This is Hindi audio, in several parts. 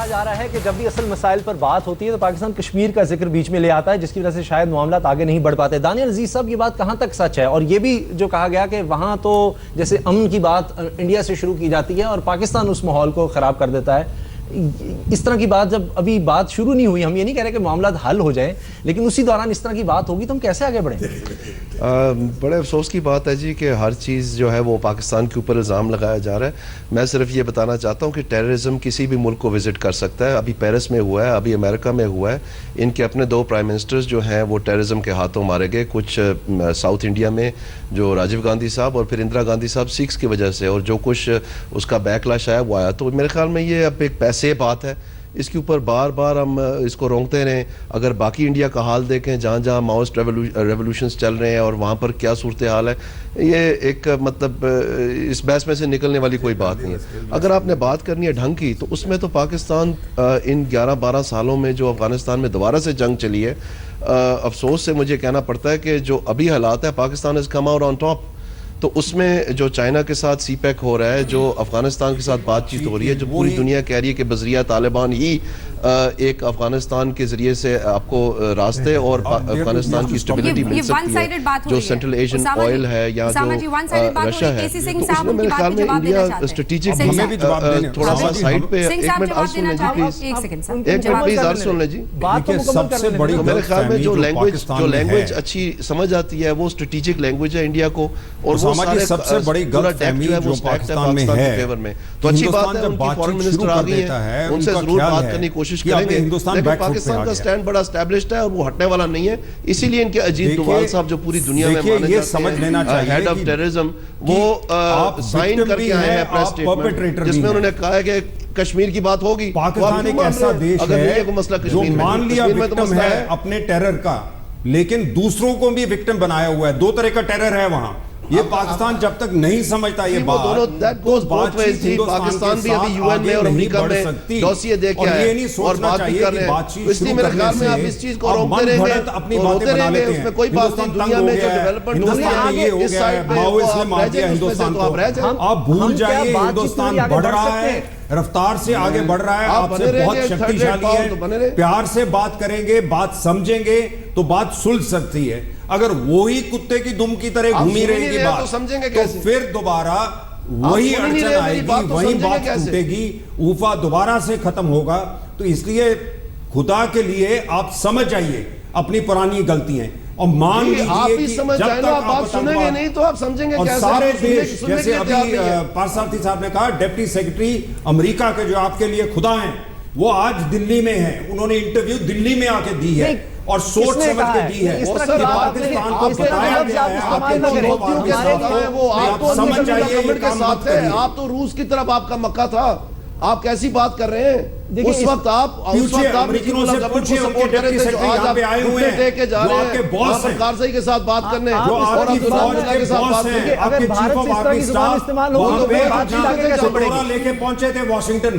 कहा जा रहा है कि जब भी असल मसाइल पर बात होती है तो पाकिस्तान कश्मीर का जिक्र बीच में ले आता है, जिसकी वजह से शायद मामला आगे नहीं बढ़ पाते। दानियल अजीज साहब, ये बात कहाँ तक सच है? और ये भी जो कहा गया कि वहाँ तो जैसे अमन की बात इंडिया से शुरू की जाती है और पाकिस्तान उस माहौल को ख़राब कर देता है, इस तरह की बात जब अभी बात शुरू नहीं हुई, हम ये नहीं कह रहे कि मामला हल हो जाए, लेकिन उसी दौरान इस तरह की बात होगी तो हम कैसे आगे बढ़ें? बड़े अफसोस की बात है जी कि हर चीज़ जो है वो पाकिस्तान के ऊपर इल्ज़ाम लगाया जा रहा है। मैं सिर्फ ये बताना चाहता हूँ कि टेररिज्म किसी भी मुल्क को विज़िट कर सकता है। अभी पेरिस में हुआ है, अभी अमेरिका में हुआ है। इनके अपने 2 प्राइम मिनिस्टर्स जो हैं वो टेररिज्म के हाथों मारे गए, कुछ साउथ इंडिया में जो राजीव गांधी साहब और फिर इंदिरा गांधी साहब सिख्स की वजह से, और जो कुछ उसका बैकलैश आया वो आया। तो मेरे ख्याल में ये अब एक पैसे बात है, इसके ऊपर बार बार हम इसको रोकते रहें। अगर बाकी इंडिया का हाल देखें, जहाँ जहाँ माओइस्ट रेवोल्यूशंस चल रहे हैं और वहाँ पर क्या सूरत हाल है, ये एक मतलब इस बहस में से निकलने वाली कोई बात नहीं है। अगर आपने बात करनी है ढंग की, तो उसमें तो पाकिस्तान इन 11-12 सालों में जो अफगानिस्तान में दोबारा से जंग चली है, अफसोस से मुझे कहना पड़ता है कि जो अभी हालात है, Pakistan is come out on top. तो उसमें जो चाइना के साथ सीपैक हो रहा है, जो अफगानिस्तान के साथ बातचीत हो रही है, जो पूरी दुनिया कह रही है कि बजरिया तालिबान ही एक अफगानिस्तान के जरिए से आपको रास्ते और अफगानिस्तान की स्टेबिलिटी मिल सकती है, जो सेंट्रल एशियन ऑयल है या जो रशिया है, तो उसमें मेरे ख्याल में इंडिया स्ट्रेटेजिक थोड़ा सा साइड पे। एक मिनट अर्ज सुन लें जी प्लीज, एक मिनट प्लीज अर्ज सुन लें जी। सबसे बड़ी मेरे ख्याल में जो लैंग्वेज अच्छी समझ आती है वो स्ट्रेटेजिक लैंग्वेज है इंडिया को, और वो सारे सबसे बड़ी गलतफहमी जो पाकिस्तान में है। तो अच्छी बात है, उनकी फॉरेन मिनिस्टर आ गई है, उनसे जरूर बात करने की कोशिश करेंगे, लेकिन पाकिस्तान का स्टैंड बड़ा एस्टैब्लिश्ड है और वो हटने वाला नहीं है। इसीलिए इनके अजीत डोभाल साहब जो पूरी दुनिया में माने जाते हैं हेड ऑफ टेररिज्म, वो साइन करके आए हैं प्रेस स्टेटमेंट, जिसमें उन्होंने कहा है कि कश्मीर की बात होगी। पाकिस्तान एक ऐसा देश है जो मान लिया विक्टिम है अपने टेरर का, लेकिन दूसरों को भी विक्टिम बनाया हुआ है। 2 तरह का टेरर है वहां। ये पाकिस्तान जब तक नहीं समझता ये बात, पाकिस्तान भी अभी यूएन में और अमेरिका में डॉसिए दे के आया है और बात भी कर रहे हैं। इसलिए मेरे ख्याल में आप इस चीज को रोकते रहेंगे, अपनी बातें बना लेते हैं, उसमें कोई बात नहीं। दुनिया में जो डेवलपमेंट हो रही है इस साइड पे, माओवादी मार दिया हिंदुस्तान को। आप भूल जाइए हिंदुस्तान बढ़ रहा है, रफ्तार से आगे बढ़ रहा है, आपसे बहुत शक्तिशाली है। प्यार से बात करेंगे, बात समझेंगे तो बात सुलझ सकती है। अगर वही कुत्ते की दुम की तरह घूमी रहेगी बात, तो समझेंगे कैसे? तो फिर दोबारा वही अड़चन आएगी, वही बात टूटेगी, ऊफा दोबारा से खत्म होगा। तो इसलिए खुदा के लिए आप समझ जाइए अपनी पुरानी गलतियां और मान लीजिए कि जब तक आप बात सुनेंगे नहीं तो आप समझेंगे कैसे? सारे देश, जैसे अभी पारसारथी साहब ने कहा, डिप्टी सेक्रेटरी अमेरिका के जो आपके लिए खुदा हैं, वो आज दिल्ली में हैं। उन्होंने इंटरव्यू दिल्ली में आके दी है और सोच समझ के दी है। पाकिस्तान को बताया गया है आपके वो आप समझ जाइए के साथ है। आप तो रूस की तरफ आपका मक्का था, आप कैसी बात कर रहे हैं? उस वक्त आप अमेरिकनों से पूछिए, सपोर्ट कर रहे थे, जो आज आप घुटने टेक के जा रहे हैं वहां पर कारज़ई के साथ बात करने, और अब्दुल्ला के साथ बात करने। अगर भारत से इस तरह की जुबान इस्तेमाल हो तो फिर बातचीत आगे कैसे बढ़ेगी? लेके पहुंचे थे वॉशिंगटन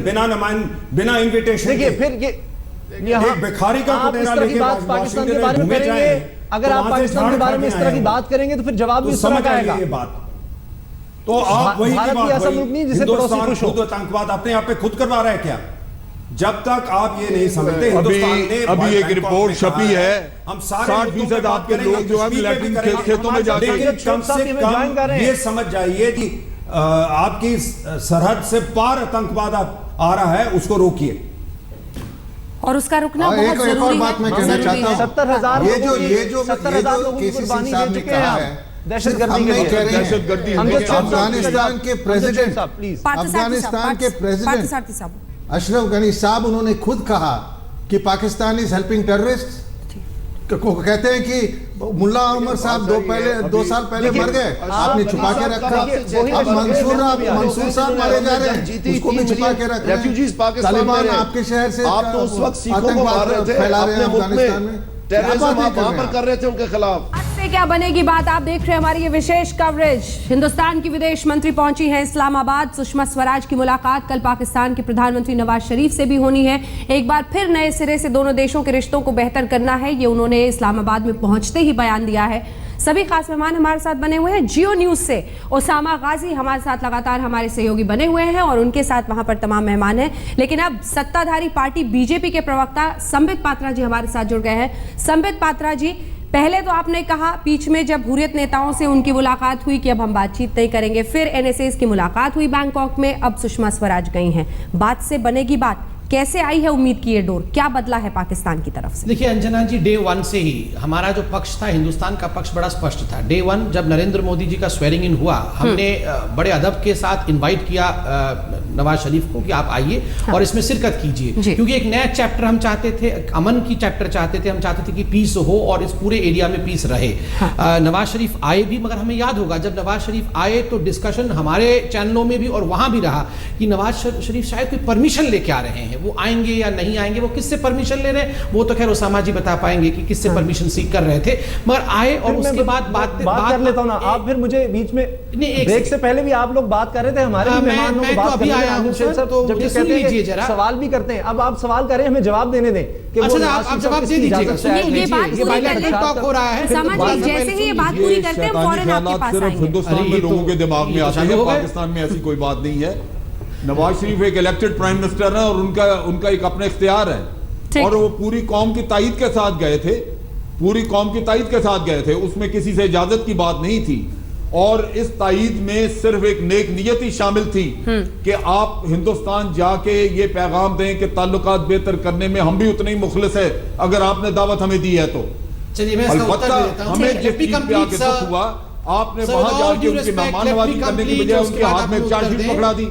बिना इनविटेशन। देखिए फिर ये भिखारी का आप इस तरह की बात पाकिस्तान के बारे में करेंगे, अगर आप पाकिस्तान के बारे में इस तरह की बात करेंगे तो फिर जवाब भी इस तरह का आएगा। तो आप वही भारत भी ऐसा मुल्क नहीं जिसे पड़ोसी खुश हो। आतंकवाद अपने आप पे खुद करवा रहा है क्या? जब तक आप ये नहीं समझते, हिंदुस्तान ने अभी एक रिपोर्ट छपी है, हम 60% आपके लोग जो है लैट्रिन खेतों में जाते हैं। कम से कम ये समझ जाइए कि आपकी सरहद से पार आतंकवाद आ रहा है, उसको रोकिए। और उसका रुकना बहुत जरूरी है। एक और बात मैं कहना चाहता हूं, 70,000 ये जो 70,000 लोगों की कुर्बानी दे चुके हैं आप दहशतगर्दी के लिए। दहशतगर्दी अफगानिस्तान के प्रेसिडेंट अशरफ गनी साहब, उन्होंने खुद कहा कि पाकिस्तान इज हेल्पिंग टेररिस्ट। कहते हैं कि मुल्ला उमर साहब 2 साल पहले मर गए, आपने छुपा के रखा। अब मंसूर साहब मारे जा रहे हैं, उसको भी छुपा के रख रहे हैं। तालिबान आपके शहर से आप तो उस वक्त सिखों को मार रहे थे, फैला रहे हैं अफगानिस्तान में, टेररिज्म आप वहां पर कर रहे थे उनके खिलाफ। से क्या बनेगी बात, आप देख रहे हैं हमारी ये विशेष कवरेज। हिंदुस्तान की विदेश मंत्री पहुंची हैं इस्लामाबाद। सुषमा स्वराज की मुलाकात कल पाकिस्तान के प्रधानमंत्री नवाज शरीफ से भी होनी है। एक बार फिर नए सिरे से दोनों देशों के रिश्तों को बेहतर करना है, ये उन्होंने इस्लामाबाद में पहुंचते ही बयान दिया है। सभी खास मेहमान हमारे साथ बने हुए हैं। जियो न्यूज से ओसामा गाजी हमारे साथ लगातार हमारे सहयोगी बने हुए हैं और उनके साथ वहां पर तमाम मेहमान हैं। लेकिन अब सत्ताधारी पार्टी बीजेपी के प्रवक्ता संबित पात्रा जी हमारे साथ जुड़ गए हैं। संबित पात्रा जी, पहले तो आपने कहा बीच में जब हुर्रियत नेताओं से उनकी मुलाकात हुई कि अब हम बातचीत नहीं करेंगे, फिर एनएसएस की मुलाकात हुई बैंकॉक में, अब सुषमा स्वराज गई हैं। बात से बनेगी बात, कैसे आई है उम्मीद की ये डोर, क्या बदला है पाकिस्तान की तरफ से? देखिए अंजना जी, डे 1 से ही हमारा जो पक्ष था, हिंदुस्तान का पक्ष बड़ा स्पष्ट था। डे 1 जब नरेंद्र मोदी जी का स्वेरिंग इन हुआ, हमने बड़े अदब के साथ इनवाइट किया नवाज शरीफ को कि आप आइए और इसमें शिरकत कीजिए, क्योंकि एक नया चैप्टर हम चाहते थे, अमन की चैप्टर चाहते थे। हम चाहते थे कि पीस हो और इस पूरे एरिया में पीस रहे। नवाज शरीफ आए भी, मगर हमें याद होगा जब नवाज शरीफ आए तो डिस्कशन हमारे चैनलों में भी और वहां भी रहा कि नवाज शरीफ शायद कोई परमिशन लेके आ रहे हैं, वो आएंगे या नहीं आएंगे, वो किससे परमिशन ले रहे हैं, वो तो खैर ओसामा जी बता पाएंगे कि किससे परमिशन सीख कर रहे थे, मगर आए और उसके बाद बात कर लेता हूं ना। आप फिर मुझे बीच में ब्रेक से पहले भी आप लोग बात कर रहे थे, हमारे मेहमानों को बात करने जब ये कहते हैं जरा सवाल भी करते हैं, अब आप सवाल करें, हमें जवाब देने दें कि अच्छा आप जवाब दे दीजिएगा। ये बात पूरी कर ले, टॉक हो रहा है जैसे ही ये बात पूरी करते हैं फौरन आपके पास आएंगे। हिंदुस्तान में लोगों के दिमाग में आते हैं, पाकिस्तान में ऐसी कोई बात नहीं है। नवाज शरीफ एक इलेक्टेड प्राइम मिनिस्टर है और उनका एक अपना इख्तियार है और वो पूरी कौम की ताईद के साथ गए थे, पूरी कौम की ताईद के साथ गए थे, उसमें किसी से इजाजत की बात नहीं थी। और इस ताईद में सिर्फ एक नेक नियत ही शामिल थी कि आप हिंदुस्तान जाके ये पैगाम दें कि ताल्लुकात बेहतर करने में हम भी उतने ही मुखलिस है, अगर आपने दावत हमें दी है तो। अलबत्ता हमें जिस चीज पे आके दुख हुआ, आपने वहां जाके उनकी मेहमान नवाजी करने की बजाय उनके हाथ में चार्जशीट पकड़ा दी।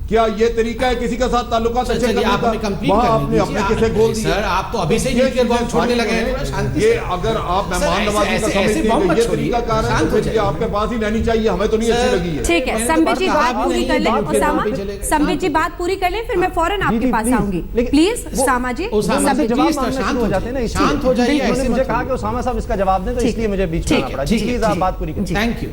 क्या ये तरीका है किसी के साथ ताल्लुकात अच्छे करने का? आपने अपने किसे गोल दिया? सर आप तो अभी से ही न्यूक्लियर बॉम्ब छोड़ने लगे हैं। शांति ये अगर आप मेहमान नवाजी का समझते हैं कि ये तरीका कार है तो फिर आपके पास ही रहनी चाहिए, हमें तो नहीं अच्छी लगी है। ठीक है, संबित जी बात पूरी कर लें। ओसामा, संबित जी बात पूरी कर लें, फिर मैं फौरन आपके पास आऊंगी। प्लीज ओसामा जी, शांत हो जाते हैं ना, शांत हो जाइए। उन्होंने मुझे कहा कि ओसामा साहब इसका जवाब दें, तो इसलिए मुझे बीच में आना पड़ा। जी प्लीज आप बात पूरी करें। Thank you.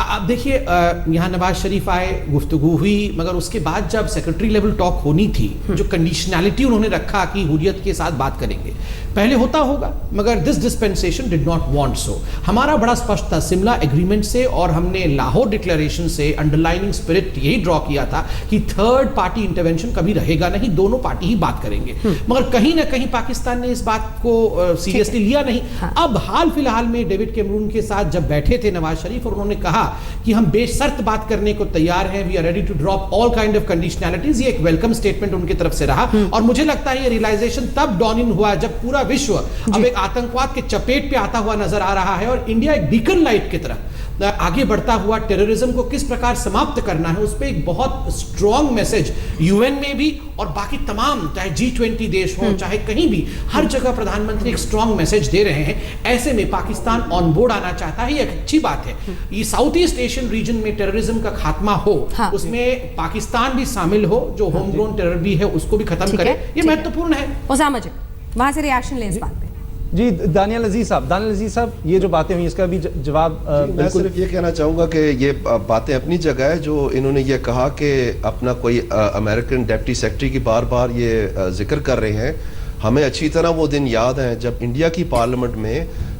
अब देखिए यहाँ नवाज शरीफ आए, गुफ्तगू हुई, मगर उसके बाद जब सेक्रेटरी लेवल टॉक होनी थी, जो कंडीशनैलिटी उन्होंने रखा कि हुर्रियत के साथ बात करेंगे, पहले होता होगा, मगर this dispensation did not want so. हमारा बड़ा स्पष्ट था सिमला एग्रीमेंट से और हमने लाहौर डिक्लेरेशन से अंडरलाइनिंग स्पिरिट यही ड्रॉ किया था कि थर्ड पार्टी इंटरवेंशन कभी रहेगा नहीं, दोनों पार्टी ही बात करेंगे। मगर कहीं ना कहीं पाकिस्तान ने इस बात को सीरियसली लिया नहीं। अब हाल फिलहाल में डेविड कैमरून के साथ जब बैठे थे नवाज शरीफ और उन्होंने कहा कि हम बेशर्त बात करने को तैयार हैं, we are ready to drop all kind of conditionalities, ये एक वेलकम स्टेटमेंट उनकी तरफ से रहा। और मुझे लगता है ये रियलाइजेशन तब डॉन इन हुआ जब पूरा विश्व अब एक आतंकवाद के चपेट पे आता हुआ नजर आ रहा है और इंडिया एक बीकन लाइट की तरफ आगे बढ़ता हुआ टेररिज्म को किस प्रकार समाप्त करना है, उस पर एक बहुत स्ट्रॉन्ग मैसेज यूएन में भी और बाकी तमाम चाहे G20 देश हो चाहे कहीं भी, हर जगह प्रधानमंत्री एक स्ट्रॉन्ग मैसेज दे रहे हैं। ऐसे में पाकिस्तान ऑन बोर्ड आना चाहता है, ये एक अच्छी बात है। ये साउथ ईस्ट एशियन रीजन में टेररिज्म का खात्मा हो, उसमें पाकिस्तान भी शामिल हो, जो होम ग्रोन टेरर भी है उसको भी खत्म करे, ये महत्वपूर्ण है। ओसामा जी वहां से रिएक्शन ले इस बात पे। जी दानियल अजीज साहब, ये जो बातें हुई इसका भी जवाब मैं सिर्फ ये कहना चाहूँगा कि ये बातें अपनी जगह है। जो इन्होंने ये कहा कि अपना कोई अमेरिकन डिप्टी सेक्रेटरी की बार बार ये जिक्र कर रहे हैं, हमें अच्छी तरह वो दिन याद हैं जब इंडिया की पार्लियामेंट में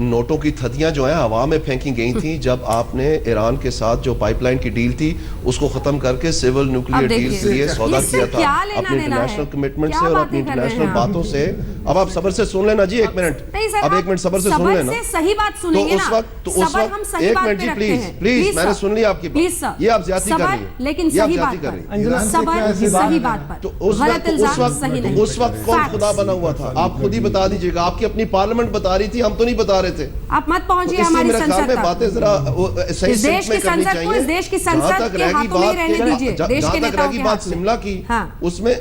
नोटों की थदियां जो हैं हवा में फेंकी गई थी, जब आपने ईरान के साथ जो पाइपलाइन की डील थी उसको खत्म करके सिविल न्यूक्लियर डील के लिए सौदा किया था अपने इंटरनेशनल कमिटमेंट से और अपनी इंटरनेशनल बातों से। अब आप सबर से सुन लेना जी, एक मिनट, अब एक मिनट सबर से सुन लेना। सही बात सुनेंगे ना, तो उस वक्त एक मिनट जी, प्लीज मैंने सुन लिया आपकी बात, ये आप ज्यादती कर रही हैं, लेकिन सही बात पर, सही बात पर, तो उस वक्त कौन खुदा बना हुआ था? आप खुद ही बता दीजिएगा। आपकी अपनी पार्लियामेंट बता रही थी, हम तो नहीं बता रहे थे। आप मत पहुंचिए हमारी संसद तक। बातें जरा सही इस देश की संसद को, इस देश की संसद के हाथों में रहने दीजिए। देश के नेताओं की बात शिमला की, उसमें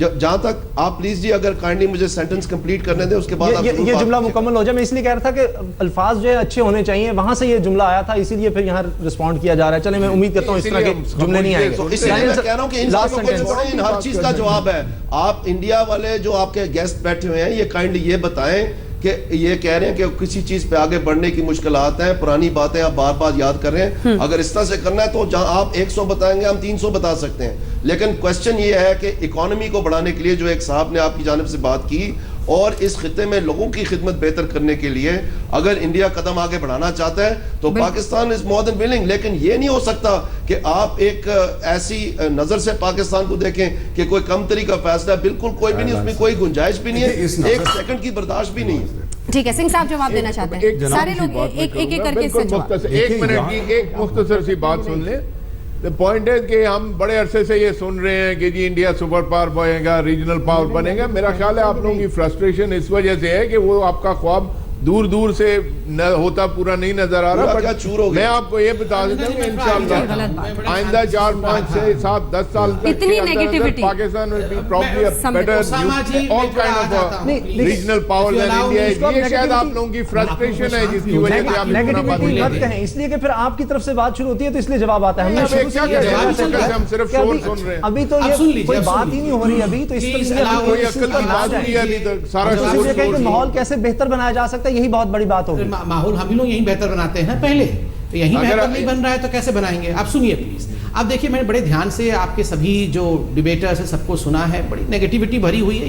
जहां तक आप प्लीज जी अगर काइंडली मुझे सेंटेंस कंप्लीट करने दें, उसके बाद ये जुमला मुकम्मल हो जाए। मैं इसलिए कह रहा था कि अल्फाज जो है अच्छे होने चाहिए, वहां से ये जुमला आया था, इसीलिए फिर यहाँ रिस्पॉन्ड किया जा रहा है। चले, मैं उम्मीद करता हूँ इस तरह के जुमले नहीं आएंगे। तो इसलिए मैं कह रहा हूँ कि इन हर चीज का जवाब है। आप इंडिया वाले जो आपके गेस्ट बैठे हुए हैं, ये काइंडली ये बताएं कि ये कह रहे हैं कि किसी चीज पे आगे बढ़ने की मुश्किलात हैं, पुरानी बातें आप बार बार याद कर रहे हैं। अगर इस तरह से करना है तो जहां आप 100 बताएंगे हम 300 बता सकते हैं, लेकिन क्वेश्चन ये है कि इकोनॉमी को बढ़ाने के लिए जो एक साहब ने आपकी जानिब से बात की और इस खिते में लोगों की खिदमत बेहतर करने के लिए अगर इंडिया कदम आगे बढ़ाना चाहता है तो Pakistan is more than willing. लेकिन ये नहीं हो सकता कि आप एक ऐसी नजर से पाकिस्तान को देखें कि कोई कम तरीका फैसला, बिल्कुल कोई भी नहीं, उसमें कोई गुंजाइश भी नहीं है, एक सेकंड की बर्दाश्त भी नहीं है। ठीक है, सिंह साहब जवाब देना चाहते हैं। सारे लोग एक एक करके इसका जवाब। एक मिनट की एक मुख्तसर सी बात सुन ले। द पॉइंट है कि हम बड़े अरसे से ये सुन रहे हैं कि जी इंडिया सुपर पावर बनेगा, रीजनल पावर बनेगा। मेरा ख्याल है आप लोगों की फ्रस्ट्रेशन इस वजह से है कि वो आपका ख्वाब दूर दूर से होता पूरा नहीं नजर आ रहा। बट मैं आपको ये बता देता हूँ इंशाल्लाह आइंदा 4, 5, 6, 7, 10 साल तक Pakistan will be probably a better all kind of regional power than India. ये शायद आप लोगों की फ्रस्ट्रेशन है जिसकी वजह से आप नेगेटिविटी मत कहें, इसलिए कि फिर आपकी तरफ से बात शुरू होती है तो इसलिए जवाब आता है। हम सिर्फ शोर सुन रहे हैं, अभी तो ये कोई बात ही नहीं हो रही, अभी तो इस कोई अक्ल की बात नहीं है अभी तक। सारा माहौल कैसे बेहतर बनाया जा सकता है, यही बहुत बड़ी बात होगी। माहौल हम ही लोग यही बेहतर बनाते हैं पहले, तो यही बेहतर नहीं बन रहा है तो कैसे बनाएंगे? आप सुनिए प्लीज। अब देखिए, मैंने बड़े ध्यान से आपके सभी जो डिबेटर्स है सबको सुना है, बड़ी नेगेटिविटी भरी हुई है,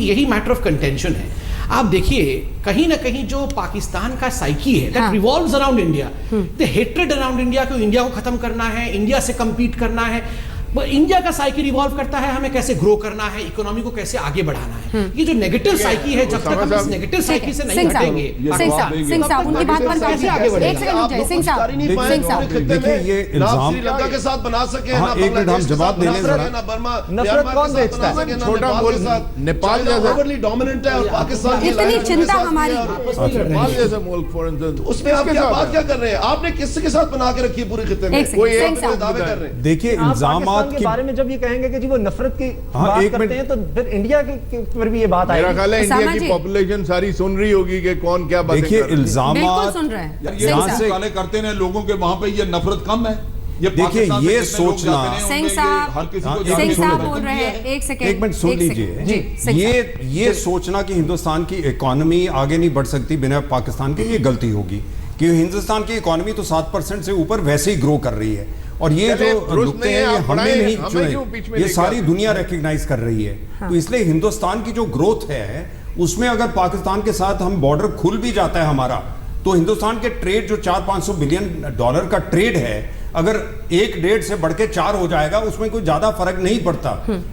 यही मैटर ऑफ कंटेंशन है। आप देखिए, कहीं ना कहीं जो पाकिस्तान का साइकी है that revolves around India, the hatred around India, को इंडिया को खत्म करना है, इंडिया से compete करना है। इंडिया का साइकी रिवॉल्व करता है हमें कैसे ग्रो करना है, इकोनॉमी को कैसे आगे बढ़ाना है। ये जो नेगेटिव साइकी है, जब तक हम इस नेगेटिव साइकी से नहीं हटेंगे, सिंह साहब उनकी बात पर कैसे आगे बढ़ेंगे? एक सेकंड रुक जाइए सिंह साहब। देखिए ये इल्जाम श्रीलंका के साथ बना सके ना, एक मिनट हम जवाब देने जरा। नफरत कौन बेचता है? छोटा मुल्क नेपाल जैसा ओवरली डोमिनेंट है और पाकिस्तान इतनी चिंता हमारी, नेपाल जैसा मुल्क फॉर इंस्टेंस, उसमें आप क्या बात क्या कर रहे हैं? आपने किसके साथ बना के रखी है पूरे खिते में? कोई एक दावे कर रहे हैं। देखिए इल्जामात के बारे में जब ये कहेंगे कि जी वो नफरत की बात करते हैं तो फिर इंडिया के पर भी ये बात आएगी। मेरा ख्याल है इंडिया की पॉपुलेशन सारी सुन रही होगी कि कौन क्या बातें कर रहा है। देखिए इल्जामात सुन रहे हैं, यहाँ से काले करते हैं लोगों के, वहां पे ये नफरत कम है। देखिए ये सोचना, सिंह साहब बोल रहे हैं, एक मिनट सुन लीजिए। ये सोचना कि हिंदुस्तान की इकोनॉमी आगे नहीं बढ़ सकती बिना पाकिस्तान के, ये गलती होगी, क्योंकि हिंदुस्तान की इकोनॉमी तो 7% से ऊपर वैसे ही ग्रो कर रही है। और ये जो नुक्ते हैं ये हमने नहीं चुने, ये सारी दुनिया रिकॉग्नाइज कर रही है। तो इसलिए हिंदुस्तान की जो ग्रोथ है उसमें अगर पाकिस्तान के साथ हम बॉर्डर खुल भी जाता है हमारा, तो हिंदुस्तान के ट्रेड जो $400-500 बिलियन का ट्रेड है, अगर 1-1.5 से बढ़ के 4 हो जाएगा उसमें कोई ज्यादा फर्क नहीं पड़ता।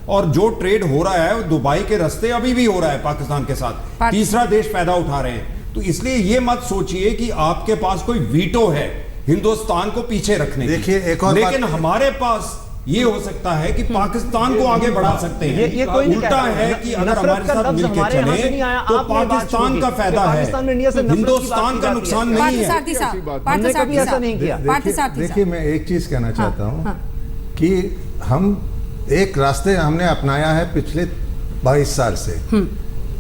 और जो ट्रेड हो रहा है दुबई के रास्ते अभी भी हो रहा है पाकिस्तान के साथ, तीसरा देश फायदा उठा रहे हैं। तो इसलिए ये मत सोचिए कि आपके पास कोई वीटो है हिंदुस्तान को पीछे रखने की। देखिए एक और लेकिन हमारे पास ये हो सकता है कि पाकिस्तान को आगे बढ़ा सकते हैं। ये कोई नहीं उल्टा है कि अगर हमारे साथ मिलकर चले तो पाकिस्तान का फायदा है, हिंदुस्तान का नुकसान नहीं है। हमने कभी ऐसा नहीं किया। देखिए मैं एक चीज कहना चाहता हूँ कि हम एक रास्ते हमने अपनाया है पिछले 22 साल से,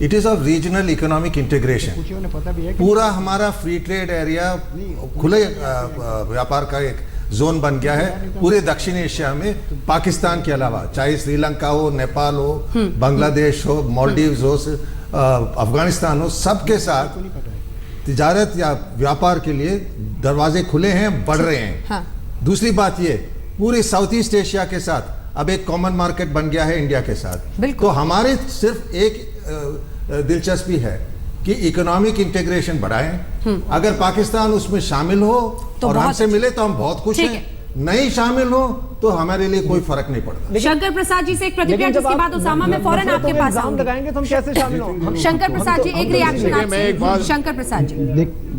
it is of regional economic integration. पूरा हमारा फ्री ट्रेड एरिया खुले व्यापार का एक जोन बन गया है पूरे दक्षिण एशिया में, पाकिस्तान के अलावा, चाहे श्रीलंका हो, नेपाल हो, बांग्लादेश हो, मालदीव्स हो, अफगानिस्तान हो, सबके साथ तिजारत या व्यापार के लिए दरवाजे खुले हैं, बढ़ रहे हैं। दूसरी बात ये, पूरे साउथ ईस्ट एशिया के साथ अब एक कॉमन मार्केट बन गया है इंडिया के साथ। तो हमारे सिर्फ एक दिलचस्पी है कि इकोनॉमिक इंटीग्रेशन बढ़ाएं। अगर पाकिस्तान उसमें शामिल हो तो और हमसे मिले तो हम बहुत खुश हैं, नहीं शामिल हो तो हमारे लिए कोई फर्क नहीं पड़ता। शंकर प्रसाद जी से एक प्रतिक्रिया, जिसके बाद उसामा में फौरन आपके पास लगाएंगे तो हम कैसे शामिल हों? शंकर प्रसाद जी एक रिएक्शन आपसे। शंकर प्रसाद जी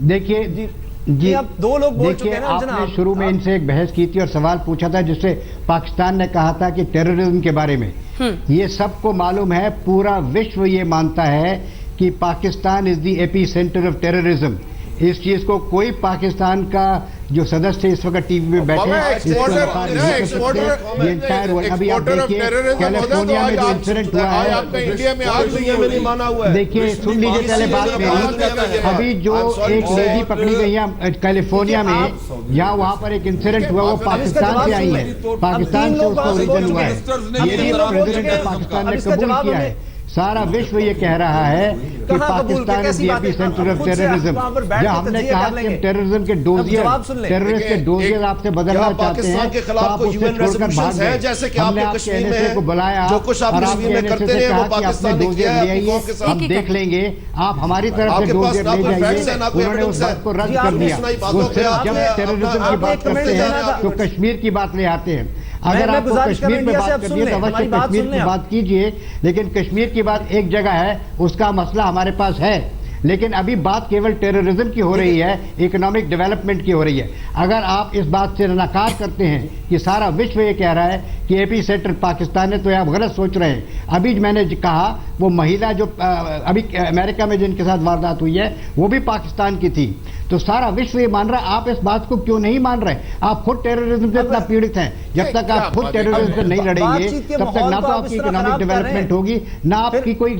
देखिए जी, अब 2 लोग बोल चुके हैं ना आपने शुरू में इनसे एक बहस की थी और सवाल पूछा था जिससे पाकिस्तान ने कहा था कि टेररिज्म के बारे में। ये सबको मालूम है, पूरा विश्व ये मानता है कि Pakistan is the AP centre of terrorism. इस चीज को कोई पाकिस्तान का जो सदस्य इस वक्त टीवी में बैठे अभी आप देखिए कैलिफोर्निया में जो इंसिडेंट हुआ है, देखिए सुन लीजिए पहले बात मेरी। अभी जो एक लेडी पकड़ी गई है कैलिफोर्निया में, या वहां पर एक इंसिडेंट हुआ, वो पाकिस्तान से आई है, पाकिस्तान से उसका ओरिजिन हुआ है, ये भी प्रेसिडेंट ऑफ पाकिस्तान ने कबूल किया है। सारा विश्व ये कह रहा है कि Pakistan is the epicentre of terrorism. जब हमने कहा कि टेररिज्म के डोजियर, टेररिस्ट के डोजियर आपसे बदलना चाहते हैं तो आप उससे छोड़कर भाग गए। हमने आपके एनएसए को बुलाया और आपके एनएसए से कहा कि अपने डोजियर ले आइए, हम देख लेंगे, आप हमारी तरफ से डोजियर ले जाइए। उन्होंने उस बात को रद्द कर दिया। वो सिर्फ जब टेररिज्म की बात करते हैं तो कश्मीर की बात ले आते हैं। अगर आपको कश्मीर पे बात करनी है तो अवश्य कश्मीर की बात कीजिए, लेकिन कश्मीर की बात एक जगह है, उसका मसला हमारे पास है। लेकिन अभी बात केवल टेररिज्म की हो रही है, इकोनॉमिक डेवलपमेंट की हो रही है। अगर आप इस बात से नकार करते हैं कि सारा विश्व ये कह रहा है कि एपी सेंटर पाकिस्तान है, तो आप गलत सोच रहे हैं। अभी मैंने कहा वो महिला जो अभी अमेरिका में जिनके साथ वारदात हुई है वो भी पाकिस्तान की थी। तो सारा विश्व ये मान रहा है, आप इस बात को क्यों नहीं मान रहे? आप खुद टेररिज्म से इतना पीड़ित हैं। जब तक आप खुद टेररिज्म से नहीं लड़ेंगे तब तक ना तो आपकी इकोनॉमिक डेवलपमेंट होगी, ना आपकी कोई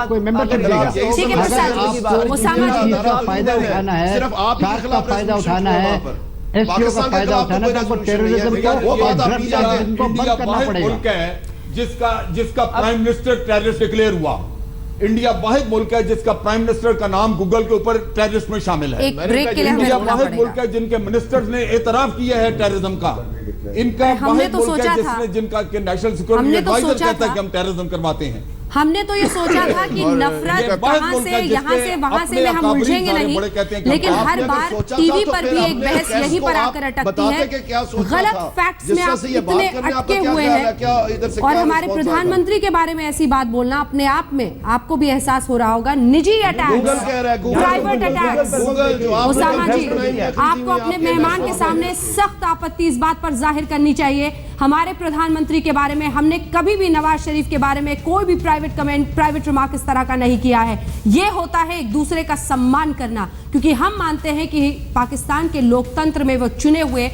कोई मेंबरशिप देगा। फायदा उठाना है, सार्क का फायदा उठाना है, एससीओ का फायदा उठाना है, तो टेररिज्म को बंद करना पड़ेगा। जिसका प्राइम मिनिस्टर टेररिस्ट डिक्लेयर हुआ। इंडिया वाहिद मुल्क है जिसका प्राइम मिनिस्टर का नाम गूगल के ऊपर टेररिस्ट में शामिल है। इंडिया वाहिद मुल्क है जिनके मिनिस्टर्स ने एतराफ किया है टेररिज्म का। इनका वाहिद मुल्क है जिसने जिनका नेशनल सिक्योरिटी एडवाइजर कहता है कि हम टेररिज्म करवाते हैं। हमने तो ये सोचा था कि नफरत कहां से, यहाँ से, वहां से में हम उलझेंगे नहीं, लेकिन हर बार टीवी पर भी एक बहस यहीं पर आकर अटकती है। गलत फैक्ट्स में आप इतने अटके हुए हैं और हमारे प्रधानमंत्री के बारे में ऐसी बात बोलना, अपने आप में आपको भी एहसास हो रहा होगा। निजी अटैक्स, प्राइवेट अटैक्स। उसामा जी, आपको अपने मेहमान के सामने सख्त आपत्ति इस बात पर जाहिर करनी चाहिए। हमारे प्रधानमंत्री के बारे में हमने कभी भी नवाज शरीफ के बारे में कोई भी प्राइवेट कमेंट, प्राइवेट रिमार्क इस तरह का नहीं किया है। यह होता है एक दूसरे का सम्मान करना, क्योंकि हम मानते हैं कि पाकिस्तान के लोकतंत्र में वो चुने हुए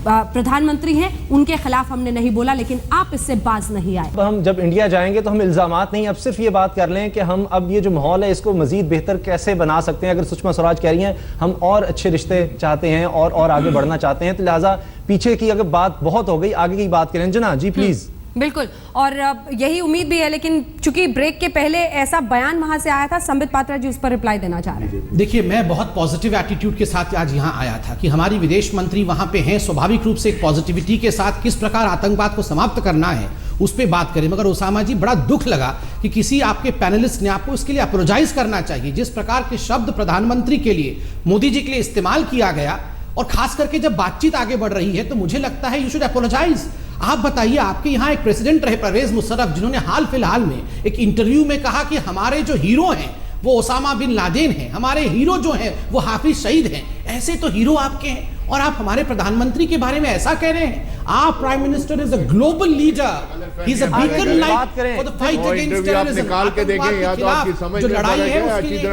प्रधानमंत्री हैं, उनके खिलाफ हमने नहीं बोला, लेकिन आप इससे बाज नहीं आए। हम जब इंडिया जाएंगे तो हम इल्जामात नहीं, अब सिर्फ ये बात कर लें कि हम अब ये जो माहौल है इसको मजीद बेहतर कैसे बना सकते हैं। अगर सुषमा स्वराज कह रही हैं हम और अच्छे रिश्ते चाहते हैं और आगे बढ़ना चाहते हैं, तो लिहाजा पीछे की अगर बात बहुत हो गई, आगे की बात करें। जना जी प्लीज। बिल्कुल, और यही उम्मीद भी है, लेकिन चूंकि ब्रेक के पहले ऐसा बयान वहां से आया था, संबित पात्रा जी उस पर रिप्लाई देना चाह रहे हैं। देखिए, मैं बहुत पॉजिटिव एटीट्यूड के साथ आज यहां आया था कि हमारी विदेश मंत्री वहां पे हैं, स्वाभाविक रूप से एक पॉजिटिविटी के साथ किस प्रकार आतंकवाद को समाप्त करना है उस पर बात करें। मगर उसामा जी, बड़ा दुख लगा कि किसी आपके पैनलिस्ट ने आपको इसके लिए अपोलोजाइज करना चाहिए। जिस प्रकार के शब्द प्रधानमंत्री के लिए, मोदी जी के लिए इस्तेमाल किया गया, और खास करके जब बातचीत आगे बढ़ रही है तो मुझे लगता है यू शुड अपोलोजाइज। आप बताइए, आपके यहाँ एक प्रेसिडेंट रहे परवेज मुशर्रफ, जिन्होंने हाल फिलहाल में एक इंटरव्यू में कहा कि हमारे जो हीरो हैं वो ओसामा बिन लादेन हैं, हमारे हीरो जो हैं वो हाफिज सईद हैं। ऐसे तो हीरो आपके हैं और आप हमारे प्रधानमंत्री के बारे में ऐसा कह रहे हैं। आप prime minister is a global leader, he is a beacon light for the fight against terrorism. निकाल के देखें या तो आपकी समझ जो लड़ाई है उसके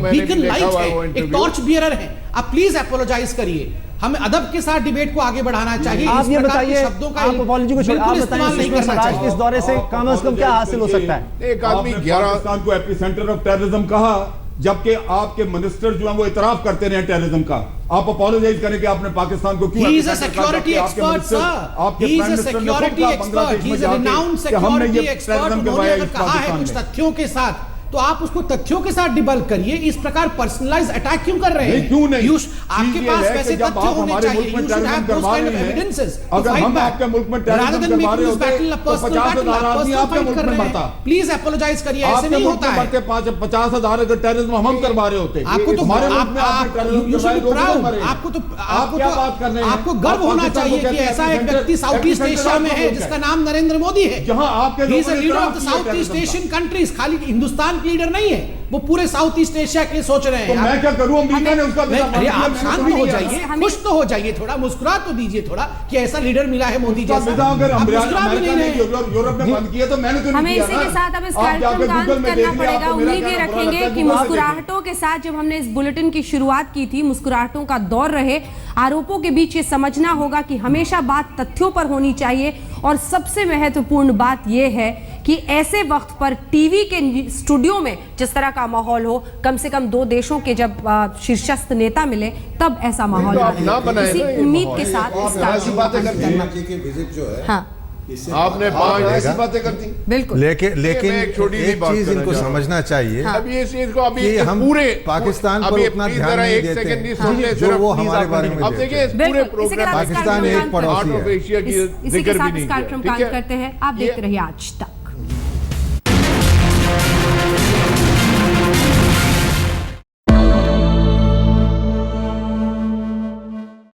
बीकन लाइट है, एक टॉर्च बियरर है। आप प्लीज अपोलोजाइज करिए। हमें अदब के साथ डिबेट को आगे बढ़ाना चाहिए। आप ये बताइए, आप अपॉलजी को छोड़िए, आप बताइए स्वराज के इस दौरे से कम से कम क्या हासिल हो सकता है? एक आदमी पाकिस्तान को एपिसेंटर ऑफ टेररिज्म कहा, जबकि आपके मिनिस्टर जो हैं वो इतराफ करते रहे टेररिज्म का। आप अपोलोजाइज करें कि आपने पाकिस्तान को क्यों? He is a security expert, sir. He is a security expert. He is a renowned security expert. उन्होंने अगर कहा है कुछ तथ्यों के साथ, तो आप उसको तथ्यों के साथ डिबल्क करिए। इस प्रकार पर्सनलाइज अटैक क्यों कर रहे हैं? क्यों नहीं? आपके पास वैसे तथ्य होने चाहिए। You should have those kind of evidences. अगर हम आपके मुल्क में टेररिज्म करवा रहे होते तो 50,000 आदमी आपके मुल्क में मरता। प्लीज अपोलोजाइज करिए, ऐसे नहीं होता है। 50,000 अगर टेररिज्म हम करवा रहे होते, आपको तो हमारे मुल्क में आपने टेररिज्म करवाया, आपको गर्व होना चाहिए कि ऐसा एक व्यक्ति साउथ ईस्ट एशिया में है जिसका नाम नरेंद्र मोदी है। जहां आपके leader of the south east Asian countries, खाली हिंदुस्तान लीडर नहीं है, वो पूरे साउथ ईस्ट एशिया के लिए सोच रहे हैं। तो मैं क्या करूं? अमेरिका ने उसका अरे आप शांत हो जाइए, खुश तो हो जाइए, थोड़ा मुस्कुरा तो दीजिए थोड़ा कि ऐसा लीडर मिला है मोदी जैसा। अगर अमेरिका ने यूरोप ने बंद किया तो मैंने तो हमें इसी के साथ अब इस कार्यक्रम का अंत करना पड़ेगा। उम्मीद ये रखेंगे कि मुस्कुराहटों के साथ जब हमने इस बुलेटिन की शुरुआत की थी, मुस्कुराहटों का दौर रहे। आरोपों के बीच ये समझना होगा कि हमेशा बात तथ्यों पर होनी चाहिए और सबसे महत्वपूर्ण बात यह है कि ऐसे वक्त पर टीवी के स्टूडियो में जिस तरह का माहौल हो, कम से कम 2 देशों के जब शीर्षस्थ नेता मिले तब ऐसा माहौल इसी उम्मीद के साथ विजिट जो है हाँ आपने 5 ऐसी बातें करती लेकिन एक चीज इनको समझना चाहिए अभी इस चीज को अभी कि हम पूरे पाकिस्तान पर उतना ध्यान नहीं देते जो वो हमारे बारे में अब देखिए पूरे प्रोग्राम पाकिस्तान एक पड़ोसी है। एशिया की इसी के साथ इस कार्यक्रम का अंत करते हैं। आप देखते रहिए आज तक।